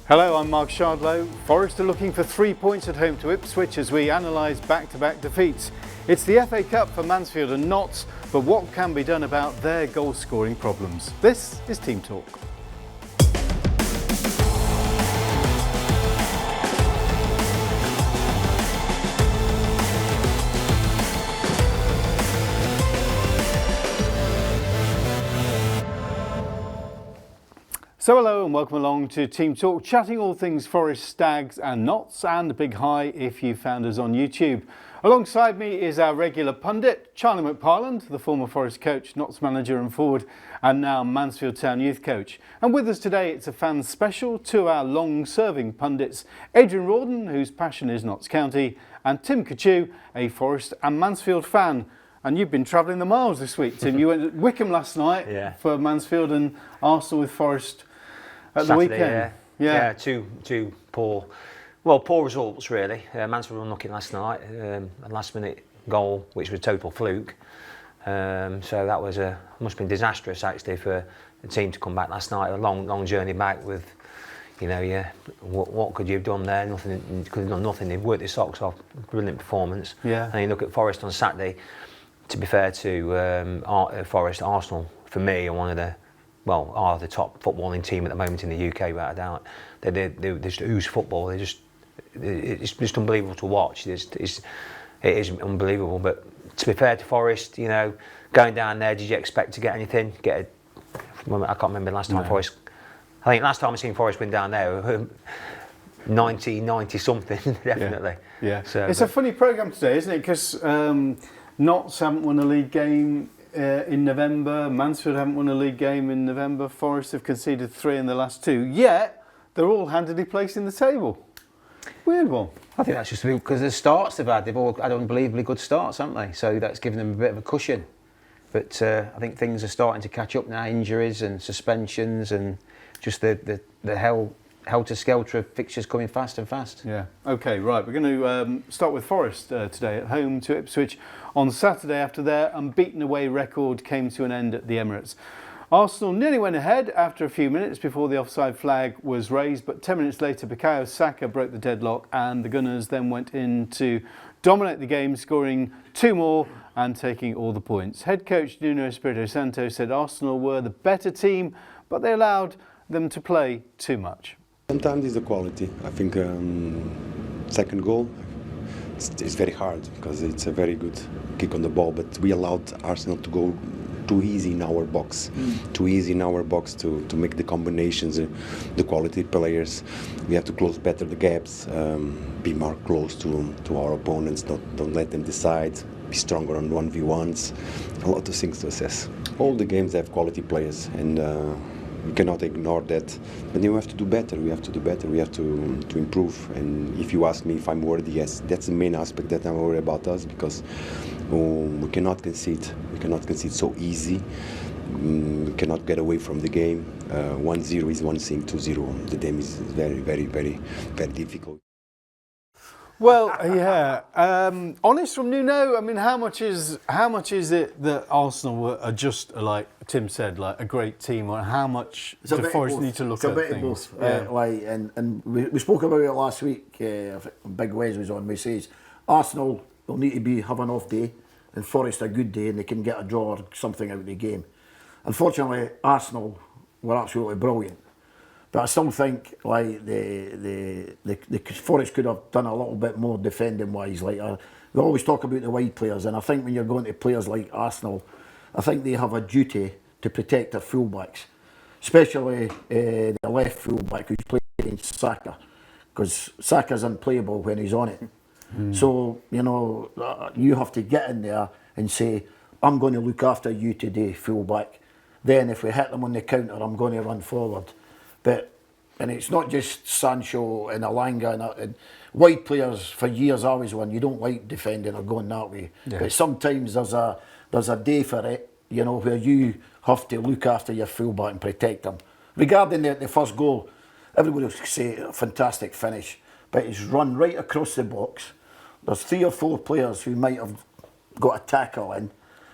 Hello, I'm Mark Shardlow. Forest are looking for 3 points at home to Ipswich as we analyse back-to-back defeats. It's the FA Cup for Mansfield and Notts, but what can be done about their goal-scoring problems? This is Team Talk. So hello and welcome along to Team Talk, chatting all things Forest, Stags and Notts, and a big hi if you found us on YouTube. Alongside me is our regular pundit, Charlie McParland, the former Forest coach, Notts manager and forward, and now Mansfield Town youth coach. And with us today, it's a fan special to our long-serving pundits, Adrian Rawden, whose passion is Notts County, and Tim Kociuch, a Forest and Mansfield fan. And you've been travelling the miles this week, Tim. You went to Wickham last night for Mansfield and Arsenal with Forest. At the Saturday, weekend, yeah, two poor results really. Mansfield were unlucky last night, a last-minute goal which was a total fluke. So that was must have been disastrous actually for the team to come back last night. A long journey back with, what could you have done there? Nothing. Could have done nothing. They've worked their socks off. Brilliant performance. Yeah. And you look at Forest on Saturday. To be fair to Forest, Arsenal for me are one of the top footballing team at the moment in the UK, without a doubt. They just ooze football. It's just unbelievable to watch. It is unbelievable. But to be fair to Forest, going down there, did you expect to get anything? I can't remember last time Forest. I think last time I seen Forest win down there, 90 something, definitely. Yeah. So, it's a funny programme today, isn't it? Because Notts haven't won a league game in November. Mansfield haven't won a league game in November. Forest have conceded 3 in the last 2. Yet they're all handily placed in the table. Weird one. I think that's just because the starts they've had. They've all had unbelievably good starts, haven't they? So that's given them a bit of a cushion. But I think things are starting to catch up now. Injuries and suspensions and just the helter-skelter of fixtures coming fast and fast. Yeah. Okay. Right. We're going to start with Forest today at home to Ipswich on Saturday after their unbeaten away record came to an end at the Emirates. Arsenal nearly went ahead after a few minutes before the offside flag was raised, but 10 minutes later Kociuch broke the deadlock and the Gunners then went in to dominate the game, scoring 2 more and taking all the points. Head coach Nuno Espirito Santo said Arsenal were the better team, but they allowed them to play too much. Sometimes it's the quality. I think second goal, it's very hard because it's a very good kick on the ball, but we allowed Arsenal to go too easy in our box, to make the combinations, the quality players. We have to close better the gaps, be more close to our opponents, don't let them decide, be stronger on 1v1s, a lot of things to assess. All the games have quality players and we cannot ignore that, but you have to do better. We have to improve. And if you ask me if I'm worried, yes, that's the main aspect that I'm worried about us, because we cannot concede. We cannot concede so easy. We cannot get away from the game. 1-0 is one thing. 2-0, the game is very, very, very, very difficult. Well, yeah. Honest from Nuno. I mean, how much is it that Arsenal are just, like Tim said, like a great team, or how much do Forest need to look at things? And we spoke about it last week. Big Wes was on. We says Arsenal will need to have an off day, and Forest a good day, and they can get a draw or something out of the game. Unfortunately, Arsenal were absolutely brilliant. But I still think like the Forest could have done a little bit more defending wise. Like we always talk about the wide players, and I think when you're going to players like Arsenal, I think they have a duty to protect their fullbacks, especially the left fullback who's playing against Saka, because Saka's unplayable when he's on it. So you have to get in there and say, I'm going to look after you today, fullback. Then if we hit them on the counter, I'm going to run forward. And it's not just Sancho and Alanga and wide players. For years, always one. You don't like defending or going that way, but sometimes there's a day for it. Where you have to look after your fullback and protect them. Regarding the first goal, everybody will say a fantastic finish, but it's run right across the box. There's 3 or 4 players who might have got a tackle in.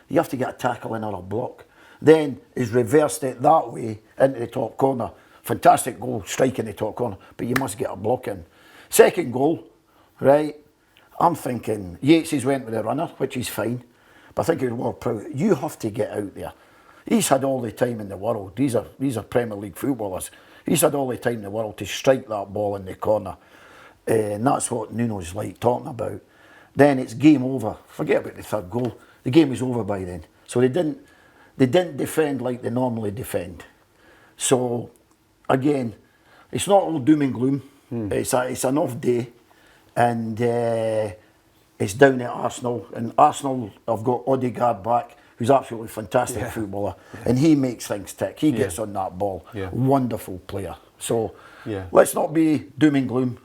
You have to get a tackle in or a block. Then he's reversed it that way into the top corner. fantastic goal, striking the top corner, but you must get a block in. Second goal, right, I'm thinking, Yates has went with the runner, which is fine, but I think he was more proud. You have to get out there. He's had all the time in the world. These are Premier League footballers. He's had all the time in the world to strike that ball in the corner. And that's what Nuno's like talking about. Then it's game over. Forget about the third goal. The game was over by then. So they didn't defend like they normally defend. So again, it's not all doom and gloom. It's an off day, and it's down at Arsenal. And Arsenal have got Odegaard back, who's absolutely fantastic footballer, and he makes things tick. He gets on that ball. Wonderful player. So let's not be doom and gloom.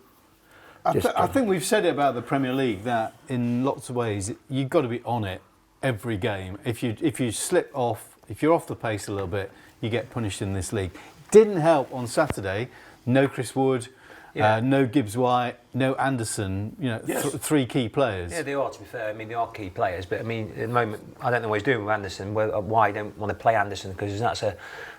I think we've said it about the Premier League that in lots of ways you've got to be on it every game. If you slip off, if you're off the pace a little bit, you get punished in this league. Didn't help on Saturday. No Chris Wood, no Gibbs White, no Anderson. You know, three key players. Yeah, they are. To be fair, I mean they are key players. But I mean, at the moment, I don't know what he's doing with Anderson. Why I don't want to play Anderson, because that's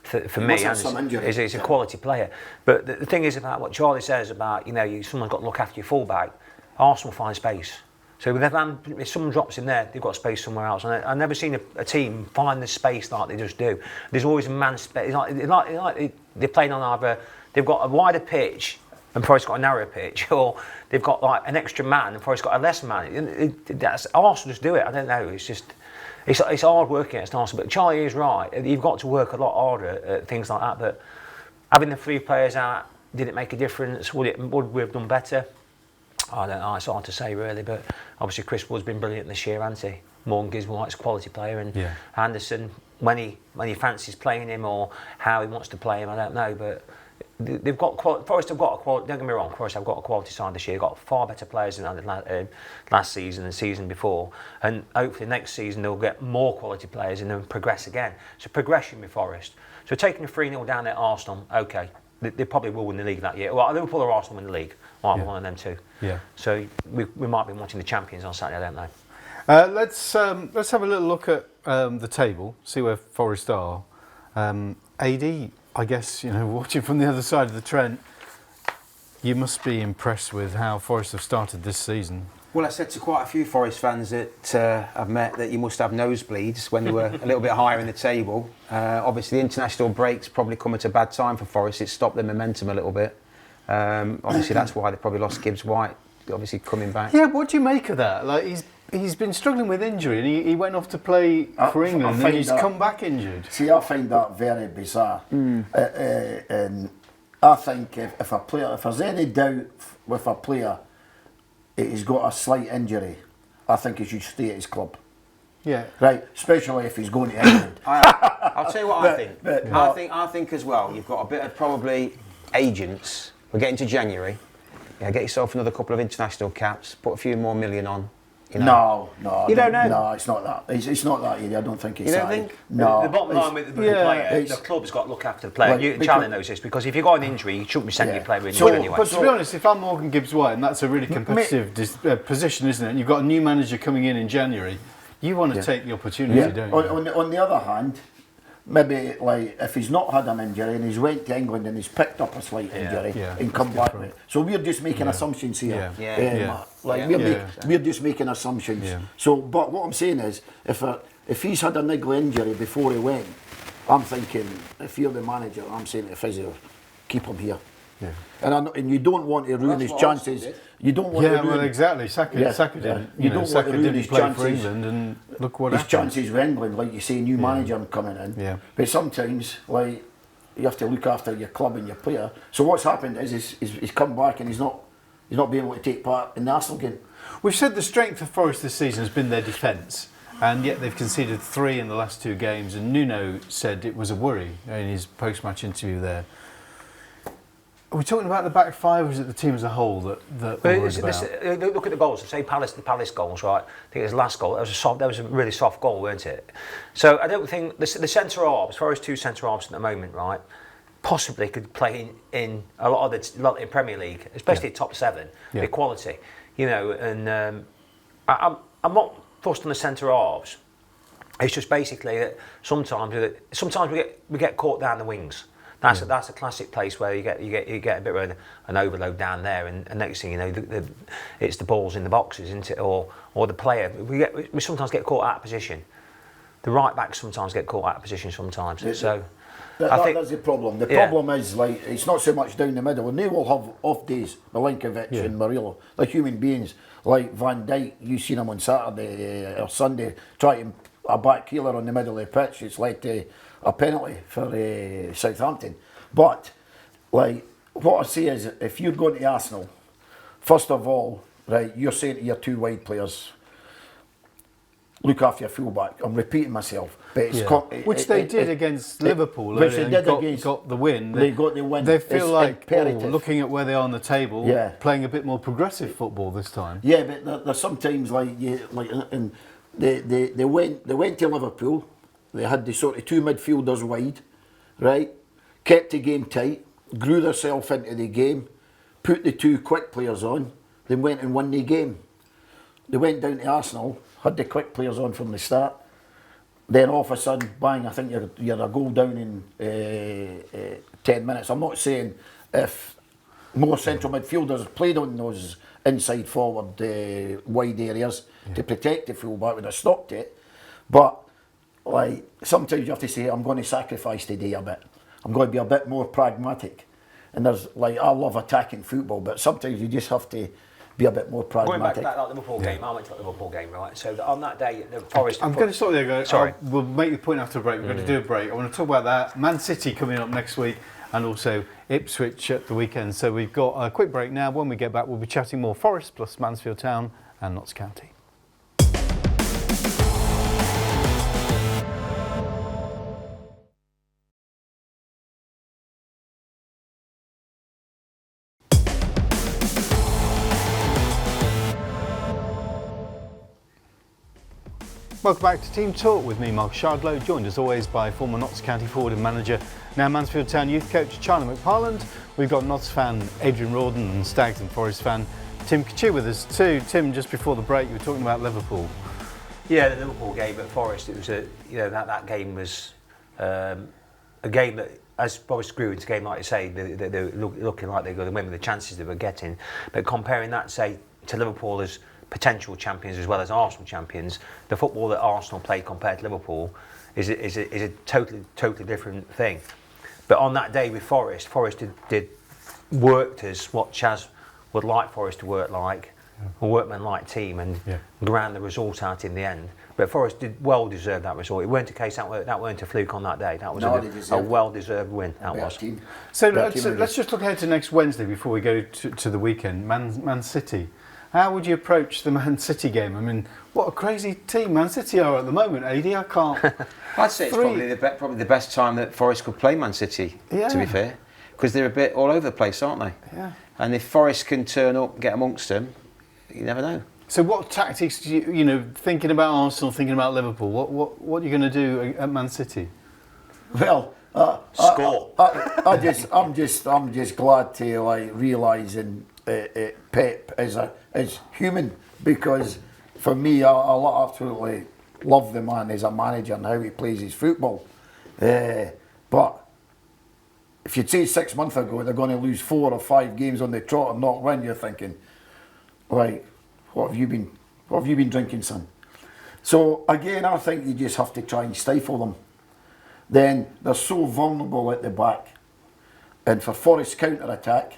for me, Anderson is a quality player. But the thing is about what Charlie says about, you know, someone's got to look after your fullback. Arsenal find space. So if someone drops in there, they've got space somewhere else. And I've never seen a team find the space like they just do. There's always a man space. It's like they're playing on either, they've got a wider pitch and Forest's got a narrower pitch, or they've got like an extra man and Forest's got a less man. That's Arsenal just do it. I don't know. It's just it's hard working against Arsenal. But Charlie is right. You've got to work a lot harder at things like that. But having the three players out, did it make a difference? Would we have done better? I don't know, it's hard to say really, but obviously Chris Wood's been brilliant this year, hasn't he? Morgan Gibbs White's a quality player, and Anderson, when he fancies playing him or how he wants to play him, I don't know, but they've got Forest have got a quality. Don't get me wrong, Forest have got a quality side this year. They've got far better players than last season and the season before, and hopefully next season they'll get more quality players and then progress again. So progression with Forest. So taking a 3-0 down at Arsenal, okay. They probably will win the league that year. Well, Liverpool or Arsenal win the league. One of them two. Yeah. So we might be watching the champions on Saturday. I don't know. Let's have a little look at the table. See where Forest are. AD, I guess, you know, watching from the other side of the Trent, you must be impressed with how Forest have started this season. Well, I said to quite a few Forest fans that I've met that you must have nosebleeds when they were a little bit higher in the table. Obviously, the international break's probably come at a bad time for Forest. It stopped their momentum a little bit. Obviously, that's why they probably lost Gibbs White, obviously coming back. Yeah, what do you make of that? Like he's been struggling with injury, and he went off to play for England, and he's come back injured. See, I find that very bizarre. And I think if there's any doubt with a player, he's got a slight injury, I think he should stay at his club. Yeah. Right, especially if he's going to England. I'll tell you what I think as well, you've got a bit of probably agents. We're getting to January. Yeah, get yourself another couple of international caps, put a few more million on. You know. No. You don't know? No, it's not that. It's not that easy. I don't think it's that. You don't think? No. The bottom line with the player, the club's got to look after the player. Charlie knows this, because if you've got an injury, you shouldn't be sending your player in anyway. But to be honest, if I'm Morgan Gibbs White, and that's a really competitive position, isn't it? And you've got a new manager coming in January, you want to take the opportunity, don't you? On the other hand, maybe like if he's not had an injury and he's went to England and he's picked up a slight injury and come back with it. So we're just making assumptions here. We're just making assumptions. Yeah. So, but what I'm saying is, if he's had a niggly injury before he went, I'm thinking, if you're the manager, I'm saying to the physio, keep him here. Yeah. And you don't want to ruin his chances. You don't want to ruin. Well, exactly. Saka didn't. You don't want to ruin his chances for England, and look what happened. His chances with England, like you say, new manager coming in. Yeah. But sometimes, like, you have to look after your club and your player. So what's happened is he's come back and he's not been able to take part in the Arsenal game. We've said the strength of Forest this season has been their defence, and yet they've conceded 3 in the last 2 games. And Nuno said it was a worry in his post-match interview there. Are we talking about the back 5, or is it the team as a whole that we're worried about? Look at the goals. Say the Palace goals, right? I think his last goal, that was a really soft goal, weren't it? So I don't think the centre halves, Forest 2 centre halves at the moment, right? Possibly could play in a lot in Premier League, especially top 7, the quality, you know. And I'm not fussed on the centre halves. It's just basically that sometimes we get caught down the wings. That's a classic place where you get a bit of an overload down there, and next thing you know, it's the balls in the boxes, isn't it? Or the player. We sometimes get caught out of position. The right backs sometimes get caught out of position sometimes. So I think that's the problem. The problem is like it's not so much down the middle, and they will have off days. Milinkovic and Murillo, like human beings. Like Van Dijk, you seen him on Saturday or Sunday trying a back heeler on the middle of the pitch. It's led to a penalty for Southampton. But like what I say is, if you're going to Arsenal, first of all, right, you're saying to your two wide players, look after your fullback. I'm repeating myself, but it's which they did against Liverpool. Which they did got the win. They got the win. They feel it's like looking at where they are on the table, playing a bit more progressive football this time. Yeah, but there's sometimes and they went to Liverpool. They had the sort of two midfielders wide, right? Kept the game tight, grew themselves into the game, put the two quick players on, then went and won the game. They went down to Arsenal, had the quick players on from the start. Then all of a sudden, bang! I think you're a goal down in 10 minutes. I'm not saying if more central midfielders played on those inside forward wide areas to protect the fullback would have stopped it. But like sometimes you have to say, I'm going to sacrifice today a bit. I'm going to be a bit more pragmatic. And there's like I love attacking football, but sometimes you just have to be a bit more pragmatic. Going back to that Liverpool game, I went to that Liverpool game, right? So on that day, the Forest. I'm going to stop there. Go. Sorry, we'll make the point after a break. We're going to do a break. I want to talk about that. Man City coming up next week, and also Ipswich at the weekend. So we've got a quick break now. When we get back, we'll be chatting more Forest plus Mansfield Town and Notts County. Welcome back to Team Talk with me, Mark Shardlow, joined as always by former Notts County forward and manager, now Mansfield Town youth coach Charlie McParland. We've got Notts fan Adrian Rawden and Stags and Forest fan Tim Kociuch with us too. Tim, just before the break, you were talking about Liverpool. Yeah, the Liverpool game at Forest. It was that game was a game that, as Forest grew into a game, like you say, they were looking like they were going to win with the chances they were getting. But comparing that, say, to Liverpool as potential champions as well as Arsenal champions, the football that Arsenal played compared to Liverpool is a totally different thing. But on that day with Forest did worked as what Chaz would like Forest to work like, a workman-like team, and ground the result out in the end. But Forest did well deserve that result. It weren't a case that weren't a fluke on that day. That was a well-deserved win. That was. So let's just look ahead to next Wednesday before we go to the weekend. Man City. How would you approach the Man City game? I mean, what a crazy team Man City are at the moment, AD. I can't. I'd say it's probably the best time that Forest could play Man City, to be fair, because they're a bit all over the place, aren't they? Yeah. And if Forest can turn up, get amongst them, you never know. So what tactics do you thinking about Arsenal, thinking about Liverpool? What are you going to do at Man City? Well, score. I'm just glad to realising Pep as human, because for me I absolutely love the man as a manager and how he plays his football. But if you'd say 6 months ago they're going to lose 4 or 5 games on the trot and not win, you're thinking, like, what have you been drinking, son? So again, I think you just have to try and stifle them. Then they're so vulnerable at the back, and for Forest counter-attack,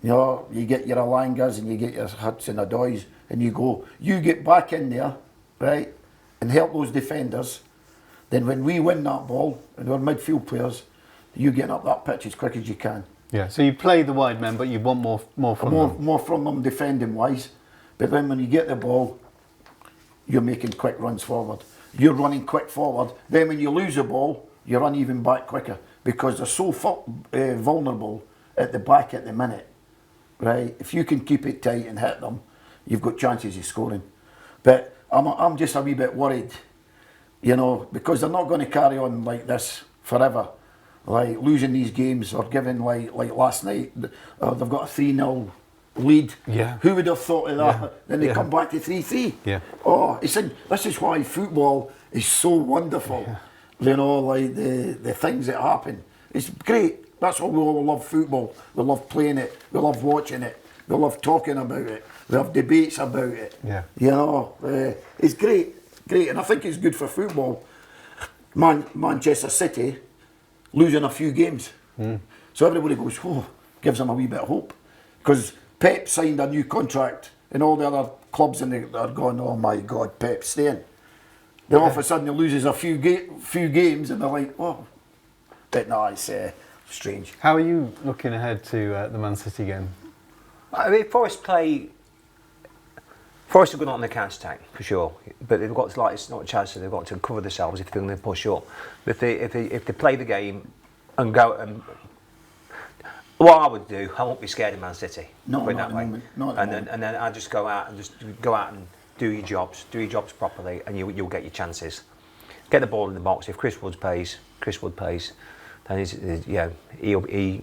you get your Alangas and you get your Hudson-Odois, and you get back in there, right, and help those defenders. Then when we win that ball, and we're midfield players, you get up that pitch as quick as you can. Yeah, so you play the wide men, but you want more from them. More from them defending-wise. But then when you get the ball, you're making quick runs forward. You're running quick forward. Then when you lose the ball, you run even back quicker, because they're so vulnerable at the back at the minute. Right, if you can keep it tight and hit them, you've got chances of scoring. But I'm just a wee bit worried, because they're not going to carry on like this forever. Like losing these games or giving like last night, they've got a 3-0 lead. Yeah. Who would have thought of that? Yeah. Then they come back to 3-3. Yeah. Oh, this is why football is so wonderful. Yeah. Like the things that happen. It's great. That's why we all love football. We love playing it. We love watching it. We love talking about it. We have debates about it. Yeah. You know, it's great, and I think it's good for football. Manchester City losing a few games, so everybody goes, oh, gives them a wee bit of hope, because Pep signed a new contract, and all the other clubs in are going, oh my God, Pep's staying. Then all of a sudden he loses a few games, and they're like, oh, but no, it's strange. How are you looking ahead to the Man City game? I mean, Forest are good on the counter attack for sure, but they've got to, like, it's not a chance, they've got to cover themselves if they're going to push up. But if they play the game and go and what I would do, I won't be scared of Man City. No, put it not that way. at the moment. Not at the moment. And then I just go out and do your jobs properly, and you'll get your chances. Get the ball in the box. If Chris Wood plays, then he'll be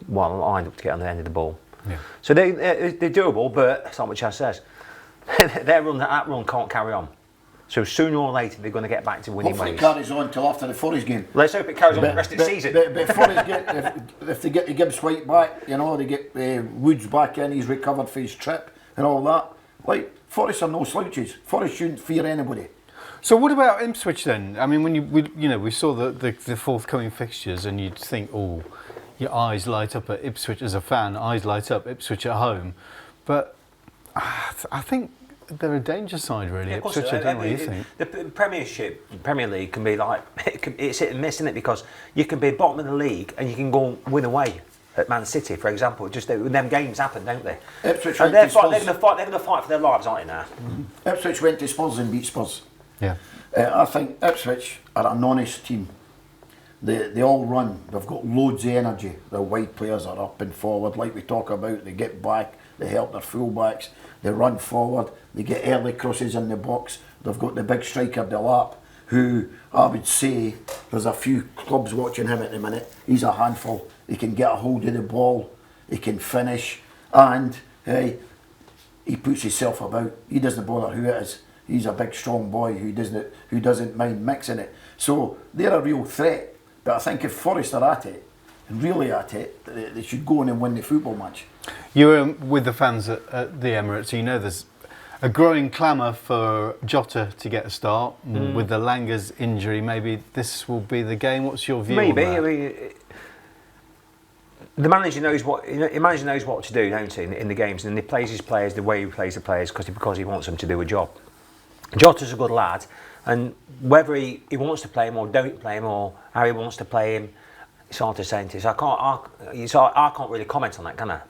well lined up to get on the end of the ball. Yeah. So they're doable, but that's not what Chaz says. That run can't carry on. So sooner or later they're going to get back to winning Hopefully ways. it carries on till after the Forest game. Let's hope it carries on the rest of the season. But Forest if they get the Gibbs White back, you know, they get Woods back in, he's recovered for his trip and all that. Like, Forest are no slouches. Forest shouldn't fear anybody. So what about Ipswich then? I mean, when we saw the forthcoming fixtures, and you'd think, oh, your eyes light up at Ipswich as a fan, eyes light up Ipswich at home, but I think they're a danger side, really. Yeah, of course, Ipswich, I don't know what you think. The Premier League can be like, it's hit and miss, isn't it? Because you can be bottom of the league and you can go and win away at Man City, for example. Just when them games happen, don't they? Ipswich and they're going to fight for their lives, aren't they now? Mm-hmm. Ipswich went to Spurs and beat Spurs. Yeah. I think Ipswich are an honest team. They all run. They've got loads of energy. Their wide players are up and forward, like we talk about. They get back. They help their full-backs. They run forward. They get early crosses in the box. They've got the big striker Delap, who I would say there's a few clubs watching him at the minute. He's a handful. He can get a hold of the ball. He can finish, and he puts himself about. He doesn't bother who it is. He's a big, strong boy who doesn't mind mixing it. So they're a real threat. But I think if Forest are at it, and really at it, they should go on and win the football match. You were with the fans at the Emirates, so you know there's a growing clamour for Jota to get a start. With the Langer's injury, maybe this will be the game. What's your view on that? I mean, the manager knows what to do, don't he, in the games, and he plays his players the way he plays the players because he wants them to do a job. Jota's a good lad, and whether he wants to play him or don't play him or how he wants to play him, it's hard to say. So I can't really comment on that, can I?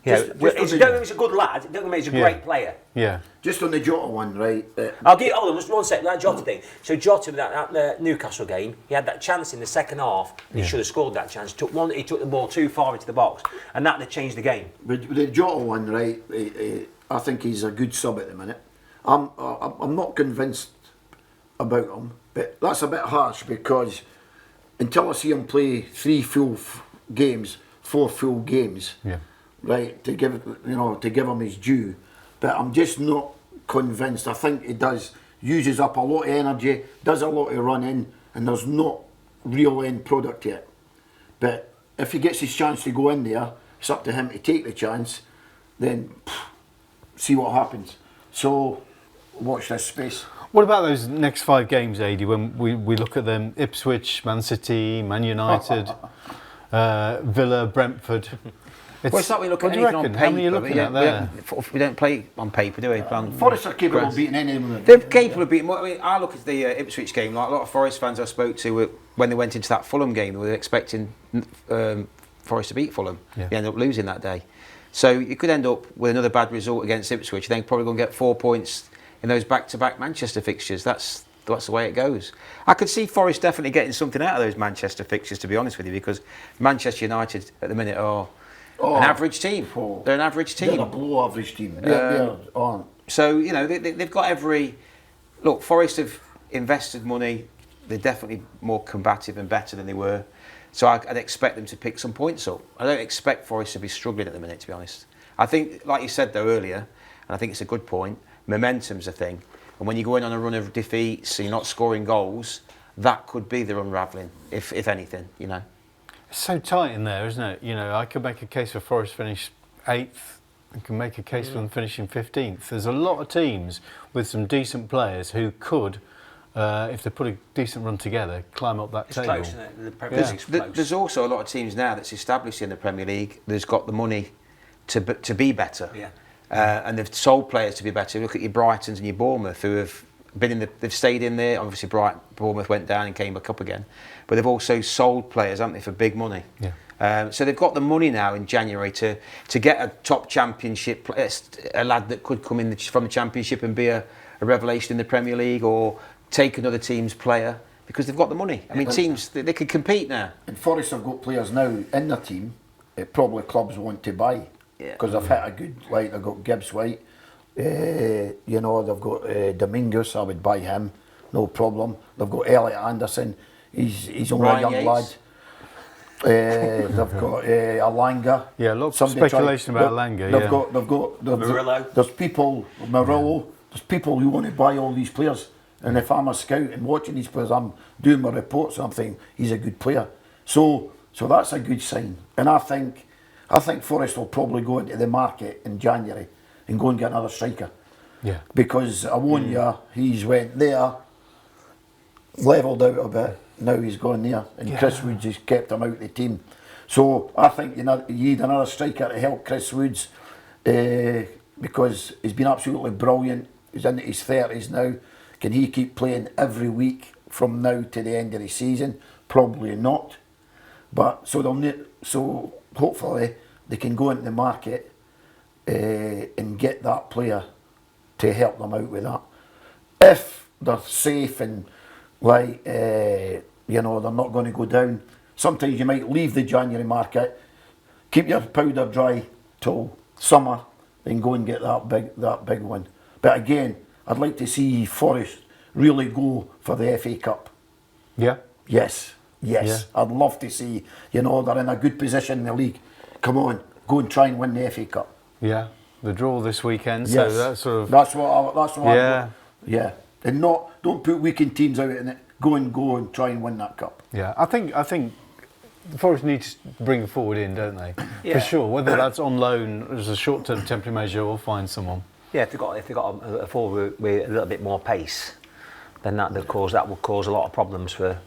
Don't mean he's a good lad. Don't mean he's a great player. Yeah. Just on the Jota one, right? Hold on, just 1 second. That Jota thing. So Jota, that Newcastle game, he had that chance in the second half. And he should have scored that chance. He took the ball too far into the box, and that changed the game. But the Jota one, right? I think he's a good sub at the minute. I'm not convinced about him, but that's a bit harsh because until I see him play 3 full games, 4 full games, right, to give him his due, but I'm just not convinced. I think he uses up a lot of energy, does a lot of running, and there's not real end product yet. But if he gets his chance to go in there, it's up to him to take the chance, then see what happens. So watch this space. What about those next 5 games, Adi, when we look at them? Ipswich, Man City, Man United, Villa, Brentford. It's not we look at anything on paper. How many are you looking at there? We don't play on paper, do we? Forest are capable of beating any of them. They're capable of beating. I mean, I look at the Ipswich game. Like a lot of Forest fans I spoke to, when they went into that Fulham game, they were expecting Forest to beat Fulham. Yeah. They ended up losing that day. So you could end up with another bad result against Ipswich. Then probably going to get 4 points in those back-to-back Manchester fixtures. That's the way it goes. I could see Forest definitely getting something out of those Manchester fixtures, to be honest with you, because Manchester United at the minute are an average team. They're an average team. They're a below average team. So, you know, they've got every... Look, Forest have invested money. They're definitely more combative and better than they were. So I'd expect them to pick some points up. I don't expect Forest to be struggling at the minute, to be honest. I think, like you said, though, earlier, and I think it's a good point, momentum's a thing. And when you go in on a run of defeats and you're not scoring goals, that could be the unravelling, if anything, you know. It's so tight in there, isn't it? You know, I could make a case for Forest finish 8th. I can make a case for them finishing 15th. There's a lot of teams with some decent players who could, if they put a decent run together, climb up that table. Close, isn't it? The Premier League's close. There's also a lot of teams now that's established in the Premier League that's got the money to be better. Yeah. And they've sold players to be better. Look at your Brightons and your Bournemouth, who have been in they've stayed in there. Obviously, Bournemouth went down and came back up again, but they've also sold players, haven't they, for big money? Yeah. So they've got the money now in January to get a top Championship a lad that could come in from the Championship and be a revelation in the Premier League, or take another team's player, because they've got the money. I mean, teams they can compete now. And Forest have got players now in their team that probably clubs want to buy, because they've hit a good, like they've got Gibbs White, you know, they've got Domingos. I would buy him, no problem. They've got Elliot Anderson. He's only Ryan a young Yates. lad. They've got Alanga. Yeah, a lot of speculation about Alanga. They've got Murillo. There's people, Murillo. There's people who want to buy all these players. And if I'm a scout and watching these players, I'm doing my reports and I'm thinking he's a good player. So that's a good sign. And I think Forest will probably go into the market in January and go and get another striker. Yeah. Because I warn you, he's went there, levelled out a bit. Now he's gone there, and Chris Woods has kept him out of the team. So I think you need another striker to help Chris Woods, because he's been absolutely brilliant. He's into his 30s now. Can he keep playing every week from now to the end of the season? Probably not. But so hopefully they can go into the market and get that player to help them out with that. If they're safe and you know, they're not going to go down. Sometimes you might leave the January market, keep your powder dry till summer, then go and get that big one. But again, I'd like to see Forest really go for the FA Cup. Yeah. Yes. Yeah. I'd love to see, you know, they're in a good position in the league. Come on, go and try and win the FA Cup. Yeah. The draw this weekend. Yes. So that's sort of. That's what Yeah. Yeah. And don't put weekend teams out in it. Go and try and win that cup. Yeah, I think the Forest need to bring forward in, don't they? Yeah. For sure. Whether that's on loan as a short-term temporary measure or find someone. Yeah, if they've got a forward with a little bit more pace, then that would cause a lot of problems for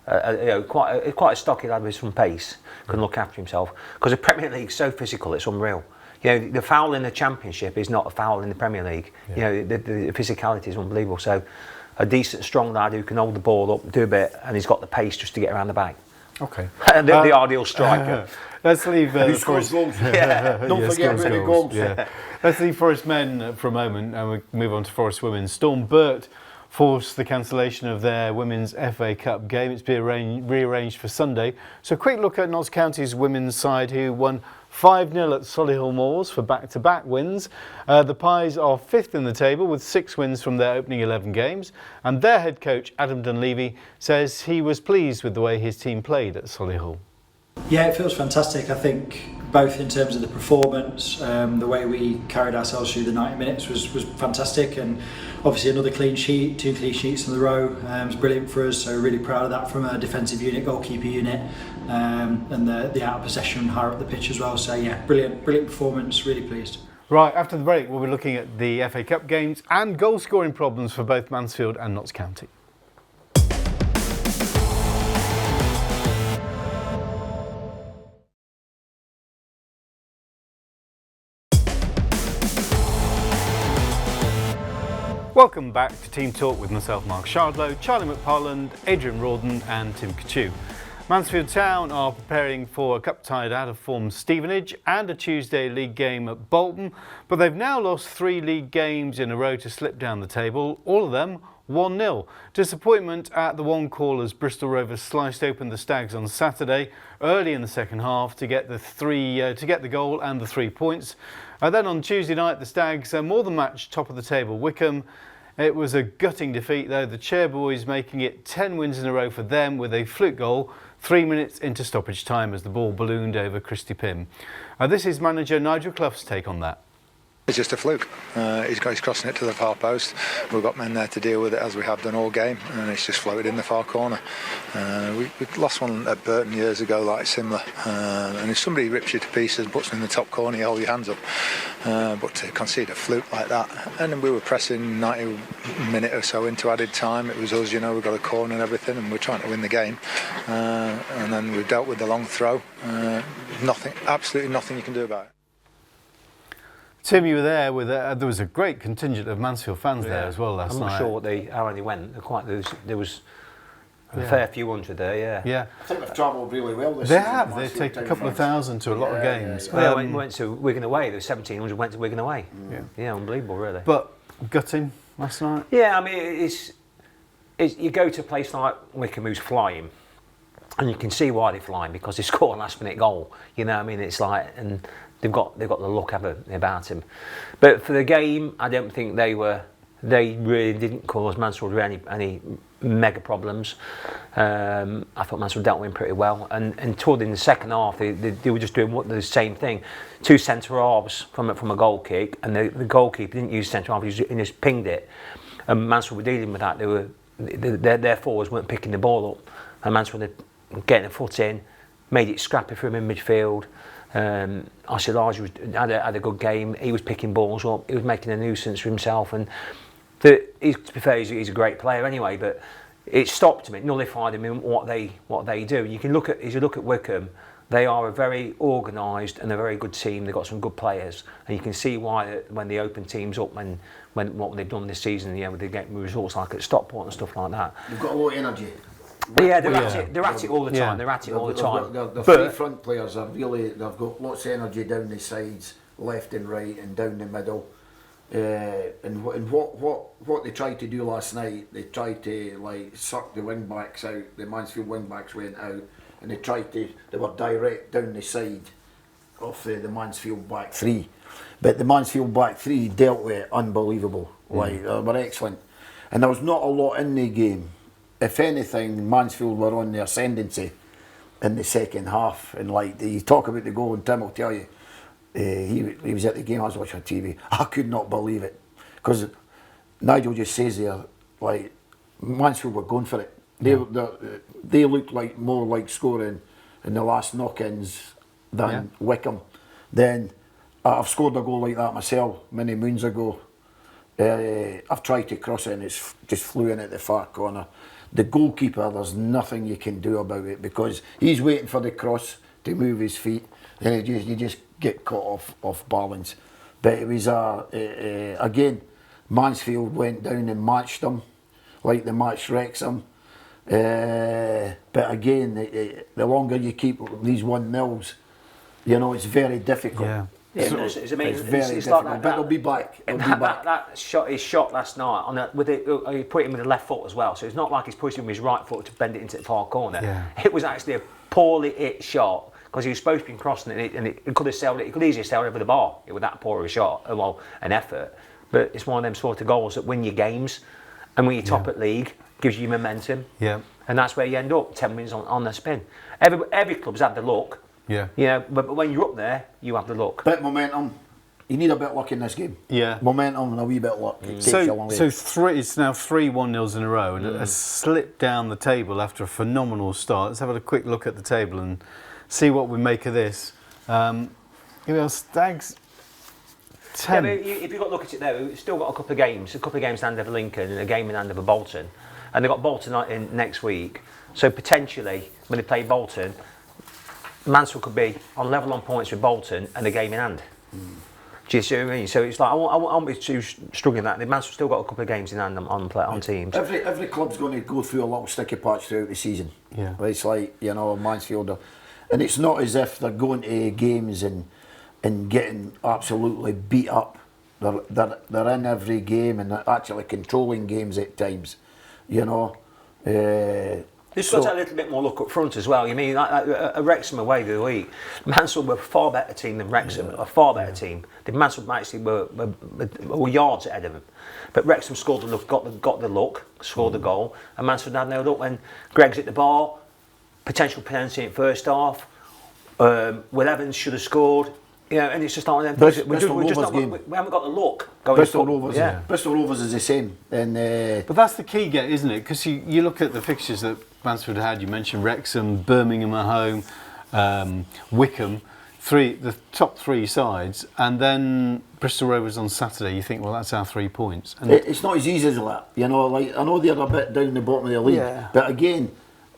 you know, quite a stocky lad with some pace can look after himself, because the Premier League's so physical, it's unreal. You know, the foul in the Championship is not a foul in the Premier League. Yeah. You know, the physicality is unbelievable. So a decent, strong lad who can hold the ball up, do a bit, and he's got the pace just to get around the back. Okay. And the ideal striker. Let's leave Who scores goals? Yeah. Don't forget about the goals. Yeah. Let's leave Forest men for a moment and we move on to Forest women. Storm Burt forced the cancellation of their Women's FA Cup game. It's been rearranged for Sunday. So a quick look at Notts County's women's side, who won 5-0 at Solihull Moors for back-to-back wins. The Pies are 5th in the table with 6 wins from their opening 11 games, and their head coach Adam Dunleavy says he was pleased with the way his team played at Solihull. Yeah, it feels fantastic. I think both in terms of the performance, the way we carried ourselves through the 90 minutes was fantastic, and obviously another clean sheet, 2 clean sheets in a row was brilliant for us, so really proud of that from a defensive unit, goalkeeper unit, and the out of possession higher up the pitch as well. So yeah, brilliant performance, really pleased. Right, after the break we'll be looking at the FA Cup games and goal scoring problems for both Mansfield and Notts County. Welcome back to Team Talk with myself, Mark Shardlow, Charlie McParland, Adrian Rawden and Tim Kociuch. Mansfield Town are preparing for a cup-tied out-of-form Stevenage and a Tuesday league game at Bolton, but they've now lost 3 league games in a row to slip down the table, all of them 1-0. Disappointment at the one call as Bristol Rovers sliced open the Stags on Saturday early in the second half to get the goal and the 3 points. Then on Tuesday night, the Stags more than matched top of the table Wycombe. It was a gutting defeat though, the Chairboys making it 10 wins in a row for them with a fluke goal 3 minutes into stoppage time as the ball ballooned over Christy Pym. This is manager Nigel Clough's take on that. It's just a fluke. He's crossing it to the far post. We've got men there to deal with it as we have done all game, and it's just floated in the far corner. We lost one at Burton years ago, like similar. And if somebody rips you to pieces, puts them in the top corner, you hold your hands up. But to concede a fluke like that, and then we were pressing 90 minute or so into added time. It was us, we got a corner and everything, and we're trying to win the game. And then we dealt with the long throw. Absolutely nothing you can do about it. Tim, you were there with there was a great contingent of Mansfield fans there as well last night. I'm not sure how they went. There was a fair few hundred there, yeah. I think they've travelled really well this They season. have. They take a couple of thousand to a lot of games. We went to Wigan away. There was 1,700 went to Wigan away. Yeah, unbelievable, really. But gutting last night. Yeah, I mean, it's you go to a place like Wycombe who's flying, and you can see why they're flying, because they score a last-minute goal. You know what I mean? It's like, and they've got the look about him. But for the game, I don't think they really didn't cause Mansfield any mega problems. I thought Mansfield dealt with him pretty well, and toward in the second half they were just doing the same thing. Two centre halves from a goal kick, and the goalkeeper didn't use centre half, he just pinged it, and Mansfield were dealing with that. Their forwards weren't picking the ball up, and Mansfield were getting a foot in, made it scrappy for him in midfield. Arcelaj had a good game. He was picking balls up. He was making a nuisance for himself. And to be fair, he's a great player anyway. But it stopped him. It nullified him in what they do. You can look at Wycombe. They are a very organised and a very good team. They've got some good players, and you can see why when they open teams up, when what they've done this season, they get results like at Stockport and stuff like that. They've got a lot of energy. Yeah, they're at it all the time. Yeah. They're at it all the time. The three front players are they've got lots of energy down the sides, left and right, and down the middle. And what they tried to do last night, they tried to suck the wing backs out. The Mansfield wing backs went out, and they were direct down the side of the Mansfield back three. But the Mansfield back three dealt with it unbelievable. They were excellent, and there was not a lot in the game. If anything, Mansfield were on the ascendancy in the second half. And you talk about the goal, and Tim will tell you, he was at the game, I was watching on TV. I could not believe it. Because Nigel just says there, Mansfield were going for it. They looked more like scoring in the last knock-ins than Wycombe. Then I've scored a goal like that myself many moons ago. I've tried to cross it and it's just flew in at the far corner. The goalkeeper, there's nothing you can do about it, because he's waiting for the cross to move his feet, then you just get caught off balance. But it was again, Mansfield went down and matched them like they matched Wrexham. But again, the longer you keep these 1-0s, it's very difficult. Yeah. It's amazing. It's very difficult, like but they'll be back. That shot, his shot last night he put him with the left foot as well. So it's not like he's pushing with his right foot to bend it into the far corner. Yeah. It was actually a poorly hit shot, because he was supposed to be crossing it, and it could have sailed it. He could easily sail over the bar with that poor a shot. An effort. But it's one of them sort of goals that win you games, and when you're top at league, gives you momentum. Yeah. And that's where you end up 10 minutes on the spin. Every club's had the luck. Yeah. But when you're up there, you have the luck. Bit momentum. You need a bit of luck in this game. Yeah. Momentum and a wee bit of luck. It's now 3 1-0s in a row, and a slip down the table after a phenomenal start. Let's have a quick look at the table and see what we make of this. Stags 10. Yeah, if you've got to look at it there, we've still got a couple of games in hand over Lincoln and a game in hand over Bolton. And they've got Bolton in next week. So potentially, when they play Bolton, Mansfield could be on level on points with Bolton and a game in hand. Do you see what I mean? So it's like, I won't be too struggling with that. Mansfield's still got a couple of games in hand on teams. Every club's going to go through a little sticky patch throughout the season. Yeah. It's like, Mansfield, and it's not as if they're going to games and getting absolutely beat up. They're in every game and they're actually controlling games at times. They've got to have a little bit more luck up front as well. You mean, like Wrexham away the other week, Mansfield were a far better team than Wrexham, a far better team. The Mansfield actually were yards ahead of them. But Wrexham scored the look, got the look, scored the goal, and Mansfield had no luck when Gregg's at the bar, potential penalty in first half. Will Evans should have scored. and it's just not one of them things. Bristol We haven't got the look going. Bristol Rovers, yeah. Bristol Rovers is the same. And but that's the key get, isn't it? Because you look at the fixtures that Mansfield had. You mentioned Wrexham, Birmingham at home, Wickham, the top 3 sides, and then Bristol Rovers on Saturday. You think, well, that's our 3 points. And it's not as easy as that. I know they're a bit down the bottom of the league, but again.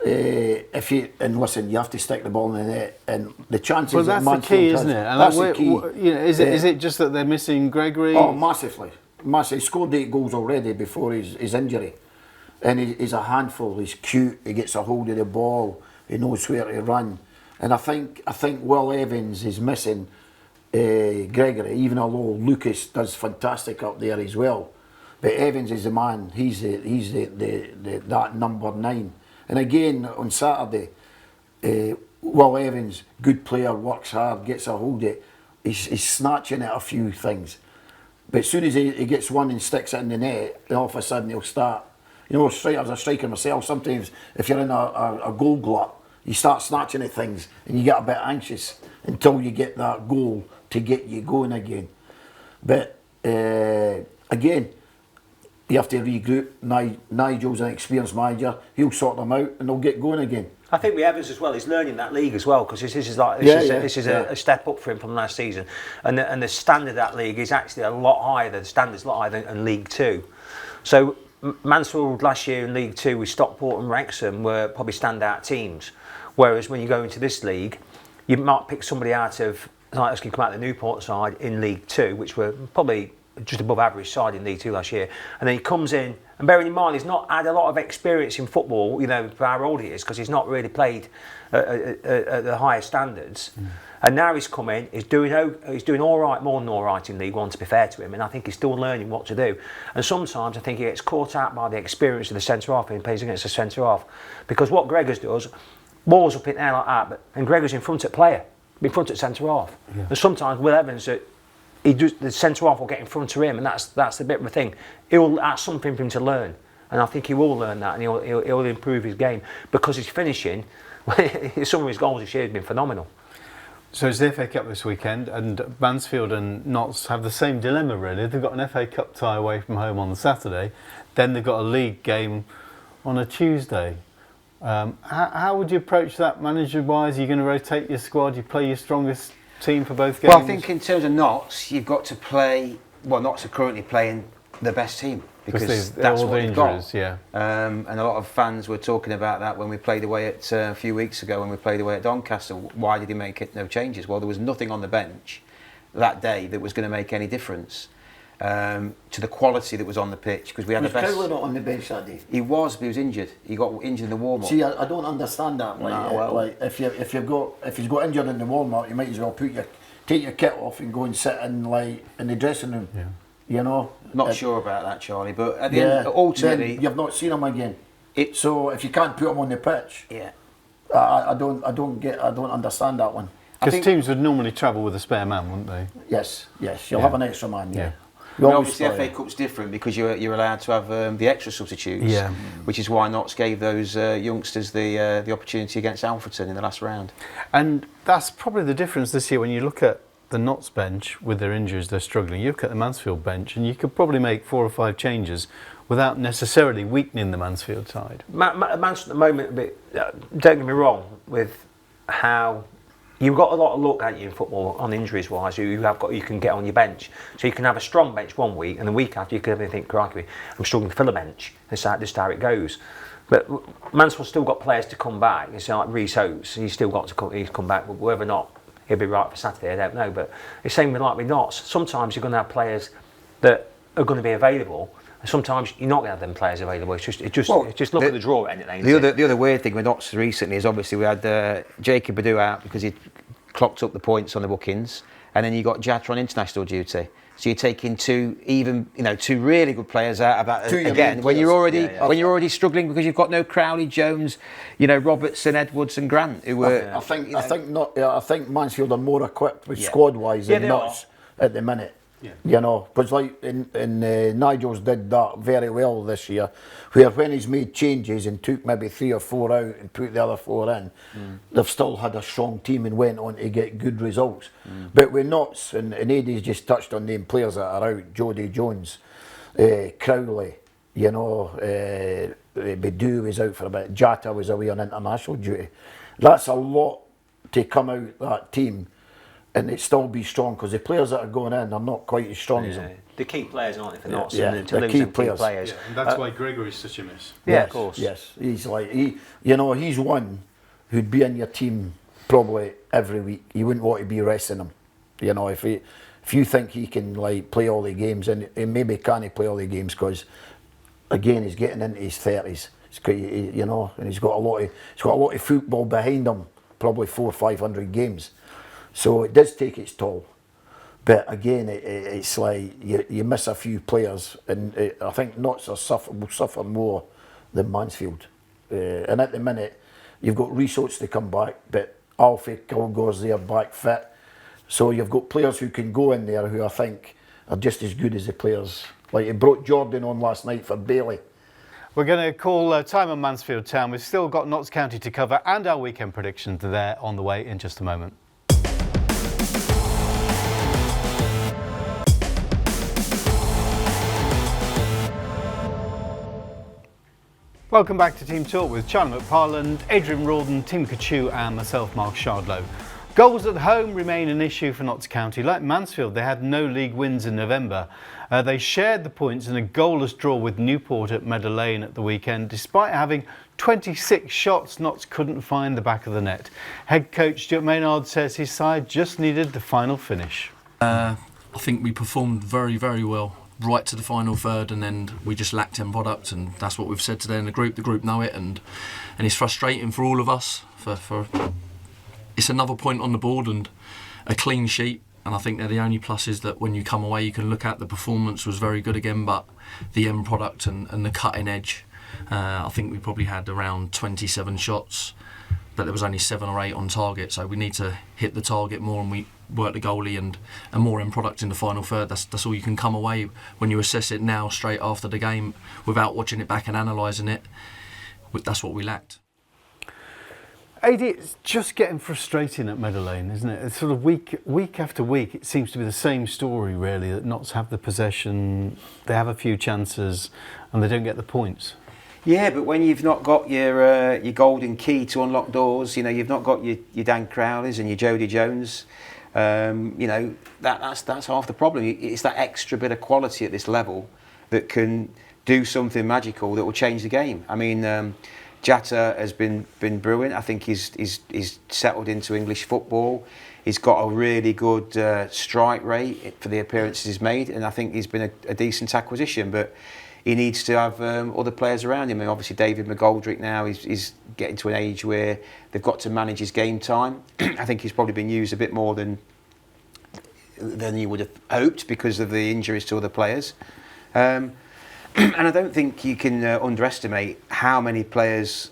If you listen, you have to stick the ball in the net, and the chances. Well, that's the key, isn't it? And that's the key. Is it just that they're missing Gregory? Oh, massively. He scored 8 goals already before his injury, and he's a handful. He's cute. He gets a hold of the ball. He knows where to run, and I think Will Evans is missing Gregory, even although Lucas does fantastic up there as well. But Evans is the man. He's that number 9. And again, on Saturday, Will Evans, good player, works hard, gets a hold of it. He's snatching at a few things. But as soon as he gets one and sticks it in the net, all of a sudden he'll start. I was a striker myself. Sometimes if you're in a goal glut, you start snatching at things and you get a bit anxious until you get that goal to get you going again. But again, you have to regroup. Nigel's an experienced manager. He'll sort them out and they'll get going again. I think with Evans as well, he's learning that league as well, because this is a step up for him from last season, and the standard of that league is actually a lot higher. The standard's a lot higher than League Two. So Mansfield last year in League Two with Stockport and Wrexham were probably standout teams, whereas when you go into this league, you might pick somebody out of like come out of the Newport side in League Two, which were probably just above average side in League Two last year, and then he comes in, and bearing in mind he's not had a lot of experience in football, for how old he is, because he's not really played at the highest standards, and now he's come in, he's doing all right, more than all right in League One, to be fair to him, and I think he's still learning what to do, and sometimes I think he gets caught out by the experience of the centre half, and he plays against the centre half, because what Gregors does, balls up in the air like that, and Gregors in front at player, in front at centre half, and sometimes Will Evans the centre half will get in front of him, and that's a bit of a thing. That's something for him to learn, and I think he will learn that, and he'll improve his game, because his finishing, some of his goals this year have been phenomenal. So it's the FA Cup this weekend, and Mansfield and Notts have the same dilemma really. They've got an FA Cup tie away from home on the Saturday, then they've got a league game on a Tuesday. How would you approach that manager-wise? Are you going to rotate your squad? You play your strongest team for both games? Well, I think in terms of Notts, you've got to play. Well, Notts are currently playing the best team because that's all what the they've injuries, got. yeah. And a lot of fans were talking about that when we played away at a few weeks ago when we played away at Doncaster. Why did he make no changes? Well, there was nothing on the bench that day that was going to make any difference to the quality that was on the pitch, because we had the best. Was Cowler not on the bench that day? He was, but he was injured. He got injured in the warm-up. See, I don't understand that. Like if he's got injured in the warm-up, you might as well take your kit off and go and sit in the dressing room. Yeah. Not sure about that, Charlie, but at the end, ultimately, you've not seen him again. So if you can't put him on the pitch, I don't understand that one. Because teams would normally travel with a spare man, wouldn't they? Yes, you'll have an extra man. Yeah. Well, obviously, the FA Cup's different because you're allowed to have the extra substitutes, which is why Notts gave those youngsters the opportunity against Alfreton in the last round. And that's probably the difference this year when you look at the Notts bench with their injuries, they're struggling. You look at the Mansfield bench and you could probably make 4 or 5 changes without necessarily weakening the Mansfield side. Mansfield at the moment, don't get me wrong, with how you've got a lot of luck, haven't you, in football on injuries wise. You can get on your bench, so you can have a strong bench one week, and the week after you can think, crikey, I'm struggling to fill a bench. That's just how it goes. But Mansfield's still got players to come back. It's like Reece Oates, he's still got to come back, but whether or not he'll be right for Saturday, I don't know. But it's the same with Notts. Sometimes you're going to have players that are going to be available. Sometimes you're not going to have them players available. It's just look at the draw at it. The other weird thing with Notts recently is obviously we had Jacob Badou out because he clocked up the points on the bookings, and then you got Jata on international duty. So you're taking two really good players out of that again when you're already struggling because you've got no Crowley, Jones, Robertson, Edwards, and Grant who were. I think Mansfield are more equipped with squad wise than Notts at the minute. You know, because like Nigel's did that very well this year, where when he's made changes and took maybe 3 or 4 out and put the other 4 in, they've still had a strong team and went on to get good results. But with Notts, and Eddie's just touched on them players that are out, Jody Jones, Crowley, you know, Bedu was out for a bit, Jata was away on international duty. That's a lot to come out that team and it still be strong, because the players that are going in are not quite as strong as them. The key players, aren't they, for Notts? Yeah, And to the lose key them players. key players. Yeah, and that's why Gregory's such a miss. Yeah, Yes, of course. Yes, he's like, you know, he's one who'd be in your team probably every week. You wouldn't want to be resting him. You know, if you think he can like play all the games, and he maybe can't play all the games because, again, he's getting into his 30s. You know, and he's got a lot of football behind him, probably 400 or 500 games. So it does take its toll. But again, it's like you miss a few players, and I think Notts will suffer more than Mansfield. And at the minute, you've got Resource to come back, but Alfie Kilgore's there back fit. So you've got players who can go in there who I think are just as good as the players. Like he brought Jordan on last night for Bailey. We're going to call time on Mansfield Town. We've still got Notts County to cover and our weekend predictions there on the way in just a moment. Welcome back to Team Talk with Charlie McParland, Adrian Rawden, Tim Kociuch and myself, Mark Shardlow. Goals at home remain an issue for Notts County. Like Mansfield, they had no league wins in November. They shared the points in a goalless draw with Newport at Meadow Lane at the weekend. Despite having 26 shots, Notts couldn't find the back of the net. Head coach Stuart Maynard says his side just needed the final finish. I think we performed very, very well right to the final third, and then we just lacked end product, and that's what we've said today in the group. The group know it, and it's frustrating for all of us. For it's another point on the board and a clean sheet, and I think they're the only pluses that when you come away you can look at. The performance was very good again, but the end product and the cutting edge, I think we probably had around 27 shots, but there was only 7 or 8 on target, so we need to hit the target more, and we work the goalie and more end product in the final third. That's all you can come away when you assess it now straight after the game without watching it back and analysing it. That's what we lacked. AD, it's just getting frustrating at Meadow Lane, isn't it? It's sort of week after week, it seems to be the same story, really, that Notts have the possession, they have a few chances, and they don't get the points. Yeah, but when you've not got your golden key to unlock doors, you know, you've not got your Dan Crowleys and your Jody Jones, you know, that's half the problem. It's that extra bit of quality at this level that can do something magical that will change the game. I mean, Jata has been brilliant. I think he's settled into English football. He's got a really good strike rate for the appearances he's made, and I think he's been a decent acquisition. But he needs to have other players around him. I mean, obviously David McGoldrick now is getting to an age where they've got to manage his game time. I think he's probably been used a bit more than you would have hoped because of the injuries to other players. And I don't think you can underestimate how many players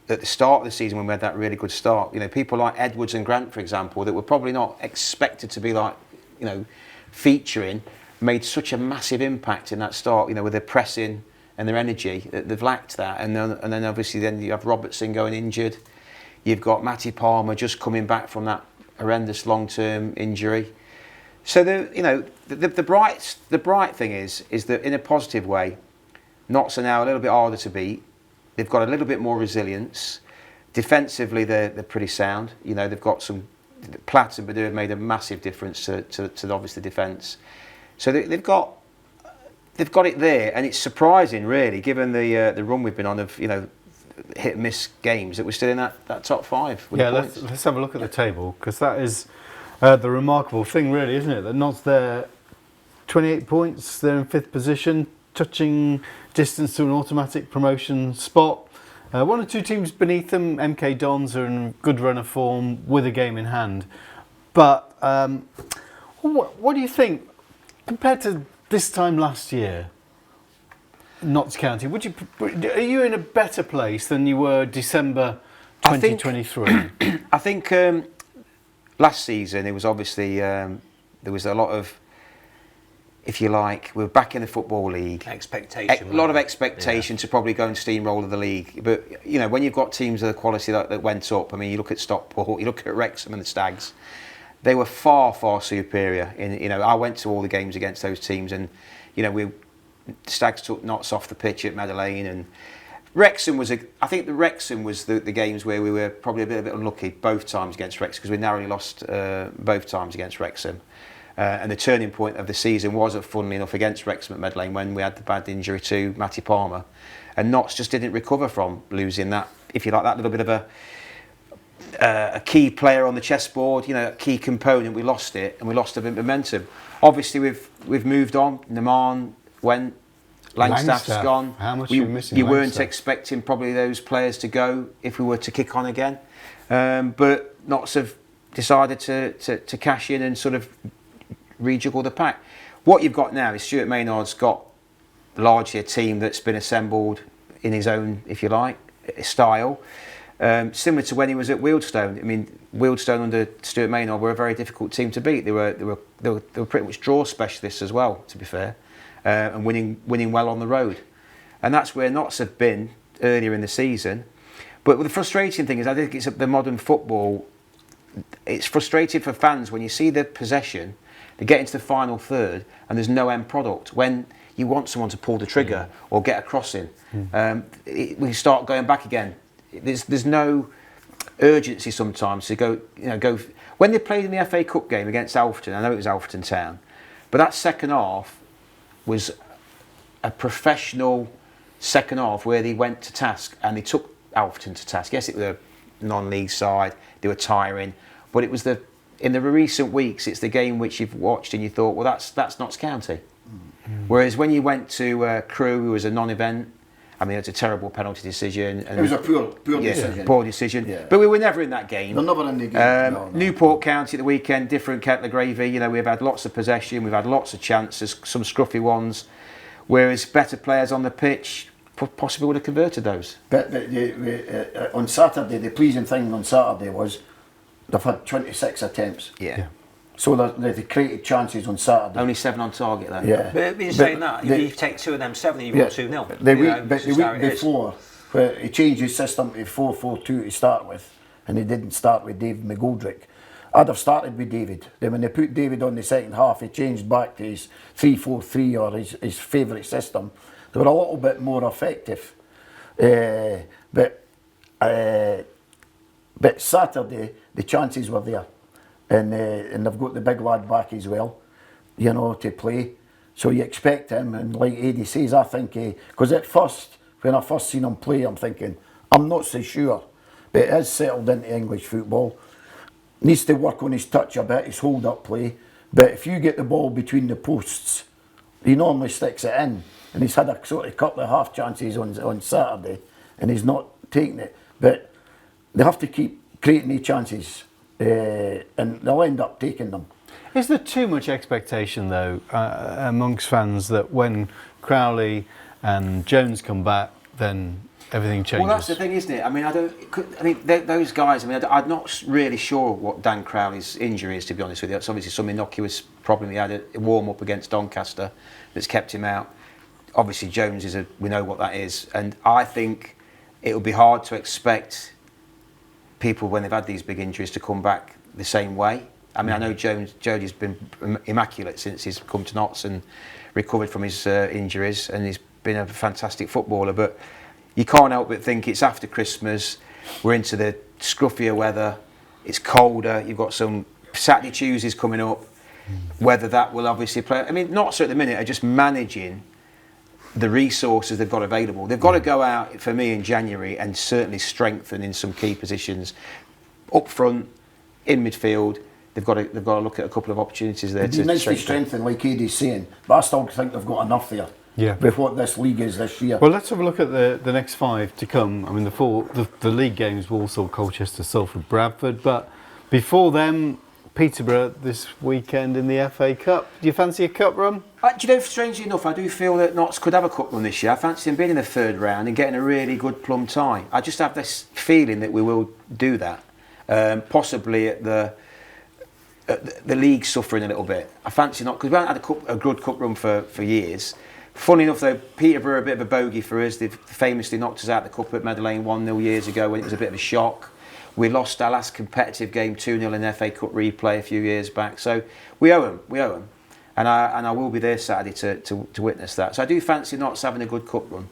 at the start of the season when we had that really good start, you know, people like Edwards and Grant, for example, that were probably not expected to be like, you know, featuring, made such a massive impact in that start, you know, with their pressing and their energy. They've lacked that. And then obviously then you have Robertson going injured. You've got Matty Palmer just coming back from that horrendous long-term injury. So the bright thing is that in a positive way, Notts are now a little bit harder to beat. They've got a little bit more resilience. Defensively, they're pretty sound. You know, they've got some. Platt and Bedu have made a massive difference to obviously defence. So they've got it there, and it's surprising, really, given the run we've been on of, you know, hit and miss games, that we're still in that top 5. Yeah, let's have a look at the table, because that is the remarkable thing, really, isn't it? That Notts there, 28 points, they're in 5th position, touching distance to an automatic promotion spot. 1 or 2 teams beneath them, MK Dons, are in good run of form with a game in hand. But what do you think, compared to this time last year, Notts County, are you in a better place than you were December 2023? I think last season it was obviously there was a lot of if you like, we're back in the Football League. Expectation. A lot of expectation to probably go and steamroller the league. But, you know, when you've got teams of the quality that went up, I mean, you look at Stockport, you look at Wrexham and the Stags, they were far, far superior. You know, I went to all the games against those teams, and, you know, Stags took knots off the pitch at Meadow Lane, and Wrexham was I think the Wrexham was the games where we were probably a bit unlucky both times against Wrexham, because we narrowly lost both times against Wrexham. And the turning point of the season was, funnily enough, against Wrexham at Meadow Lane, when we had the bad injury to Matty Palmer, and Notts just didn't recover from losing that, if you like, that little bit of a key player on the chessboard, you know, a key component. We lost it, and we lost a bit of momentum. Obviously, we've moved on. Naman went. Langstaff's gone. How much are you missing? You weren't expecting probably those players to go if we were to kick on again, but Notts have decided to cash in and sort of rejuggle the pack. What you've got now is Stuart Maynard's got largely a team that's been assembled in his own, if you like, style, similar to when he was at Wealdstone. I mean, Wealdstone under Stuart Maynard were a very difficult team to beat. They were pretty much draw specialists as well, to be fair. And winning well on the road, and that's where Notts have been earlier in the season. But the frustrating thing is, I think it's the modern football. It's frustrating for fans when you see the possession, they get into the final third, and there's no end product. When you want someone to pull the trigger or get a crossing, we start going back again. There's no urgency sometimes to go. When they played in the FA Cup game against Alfreton, I know it was Alfreton Town, but that second half was a professional second half where they went to task, and they took Alfreton to task. Yes, it was a non-league side, they were tiring, but it was in the recent weeks, it's the game which you've watched and you thought, well, that's Notts County. Whereas when you went to Crewe, it was a non-event. I mean, it's a terrible penalty decision. And it was a poor decision. Poor decision. Yeah. But we were never in that game. They're never in the game. No. Newport County at the weekend, different kettle of gravy. You know, we've had lots of possession, we've had lots of chances, some scruffy ones. Whereas better players on the pitch possibly would have converted those. But on Saturday, the pleasing thing on Saturday was they've had 26 attempts. Yeah. So they created chances on Saturday. Only 7 on target though. Yeah. But in saying that, if you take 2 of them 7, you've got 2-0. The week before, where he changed his system to 4-4-2 to start with, and he didn't start with David McGoldrick. I'd have started with David. Then when they put David on the second half, he changed back to his 3-4-3 or his favourite system. They were a little bit more effective. But Saturday, the chances were there. And they've got the big lad back as well, you know, to play. So you expect him, and like Eddie says, I think, because at first, when I first seen him play, I'm thinking, I'm not so sure, but he has settled into English football. Needs to work on his touch a bit, his hold-up play, but if you get the ball between the posts, he normally sticks it in, and he's had a sort of couple of half chances on Saturday, and he's not taking it. But they have to keep creating these chances. And they'll end up taking them. Is there too much expectation, though, amongst fans that when Crowley and Jones come back, then everything changes? Well, that's the thing, isn't it? I mean, those guys. I mean, I'm not really sure what Dan Crowley's injury is, to be honest with you. It's obviously some innocuous problem he had a warm up against Doncaster that's kept him out. Obviously, Jones we know what that is, and I think it will be hard to expect people, when they've had these big injuries, to come back the same way. I mean, I know Jody's been immaculate since he's come to Notts and recovered from his injuries, and he's been a fantastic footballer, but you can't help but think it's after Christmas, we're into the scruffier weather, it's colder, you've got some Saturday Tuesdays coming up, whether that will obviously play. I mean, Notts at the minute are just managing the resources they've got available. They've got to go out, for me, in January and certainly strengthen in some key positions. Up front, in midfield, they've got to look at a couple of opportunities there. It'd be nice to strengthen, like Eddie's saying, but I still think they've got enough there. Yeah. With what this league is this year. Well, let's have a look at the next 5 to come. I mean, the league games: Walsall, Colchester, Salford, Bradford. But before them, Peterborough this weekend in the FA Cup. Do you fancy a cup run? Do you know, strangely enough, I do feel that Notts could have a cup run this year. I fancy them being in the 3rd round and getting a really good plum tie. I just have this feeling that we will do that. Possibly at the league's suffering a little bit. I fancy not, because we haven't had a good cup run for years. Funny enough though, Peterborough are a bit of a bogey for us. They've famously knocked us out the cup at Meadow Lane 1-0 years ago when it was a bit of a shock. We lost our last competitive game 2-0 in the FA Cup replay a few years back. So we owe them. And I will be there Saturday to witness that. So I do fancy Notts having a good cup run.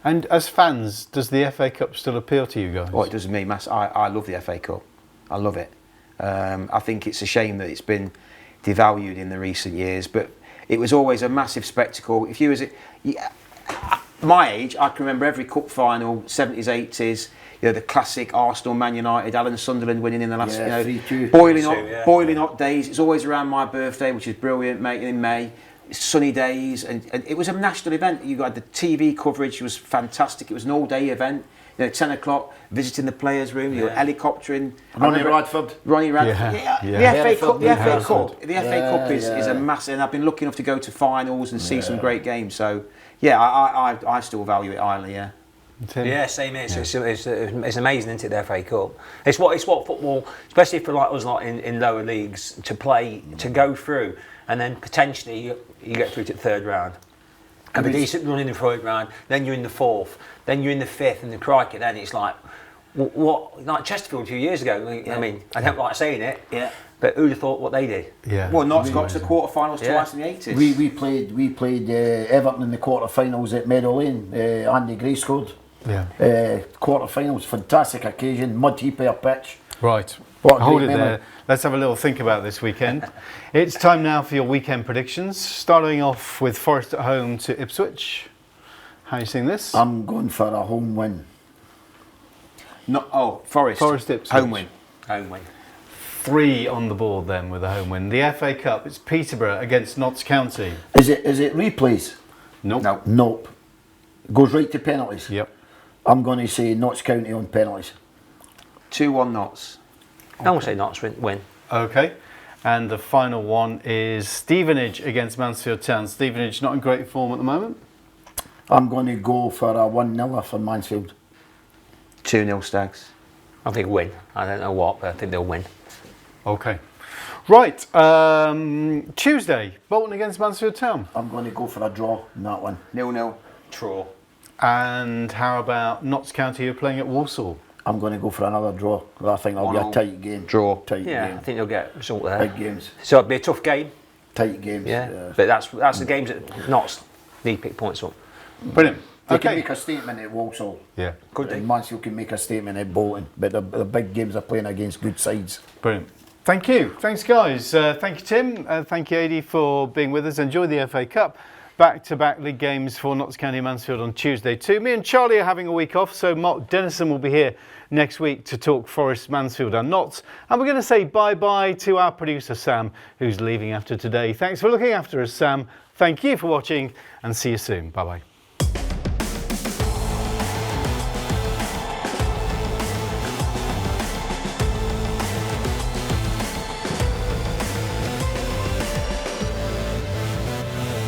And as fans, does the FA Cup still appeal to you guys? Oh, it does me. I love the FA Cup. I love it. I think it's a shame that it's been devalued in the recent years, but it was always a massive spectacle. If you was my age, I can remember every cup final, 70s, 80s. You know, the classic Arsenal, Man United, Alan Sunderland winning in the last, boiling hot days. It's always around my birthday, which is brilliant, mate, in May. Sunny days, and it was a national event. You got the TV coverage was fantastic. It was an all-day event. You know, 10 o'clock, visiting the players' room. You were helicoptering. Ronnie Radford. The FA Cup is a massive, and I've been lucky enough to go to finals and see some great games. So, yeah, I still value it highly. Yeah. Tim? Yeah, same here. It's amazing, isn't it, the FA Cup? It's what football, especially for like us, like in lower leagues, to play, to go through, and then potentially you get through to the third round. Have a decent run in the third round, then you're in the fourth, then you're in the fifth, and the crikey, then it's like, what like Chesterfield a few years ago. I mean, I don't like saying it, but who'd have thought what they did? Yeah. Well, Notts got to the quarterfinals twice in the 80s. We played Everton in the quarterfinals at Meadow Lane. Andy Gray scored. Yeah. Quarterfinals, fantastic occasion, mud heaper pitch. Right. What a Hold great it memory. there. Let's have a little think about this weekend. It's time now for your weekend predictions. Starting off with Forest at home to Ipswich. How are you seeing this? I'm going for a home win. Forest. Forest Ipswich. Home win. 3 on the board then with a home win. The FA Cup, it's Peterborough against Notts County. Is it replays? Nope. Nope. Goes right to penalties. Yep. I'm going to say Notts County on penalties. 2-1 Notts. I will say Notts win. Okay. And the final one is Stevenage against Mansfield Town. Stevenage not in great form at the moment. I'm going to go for a 1-0 for Mansfield. 2-0 Stags. I think win. I don't know what, but I think they'll win. Okay. Right. Tuesday, Bolton against Mansfield Town. I'm going to go for a draw in that one. 0-0. Draw. And how about Notts County who are playing at Walsall? I'm going to go for another draw. I think that'll be a tight game. Draw. Tight Yeah, game. I think they'll get a result there. Big games. So it'll be a tough game. Tight games. Yeah. But that's the games that Notts need to pick points up. Brilliant. They Okay. can make a statement at Walsall. Yeah. Could And they? Mansfield can make a statement at Bolton. But the big games are playing against good sides. Brilliant. Thank you. Thanks, guys. Thank you, Tim. Thank you, Adi, for being with us. Enjoy the FA Cup. Back-to-back league games for Notts County and Mansfield on Tuesday too. Me and Charlie are having a week off, so Mark Dennison will be here next week to talk Forest, Mansfield and Notts. And we're going to say bye-bye to our producer, Sam, who's leaving after today. Thanks for looking after us, Sam. Thank you for watching and see you soon. Bye-bye.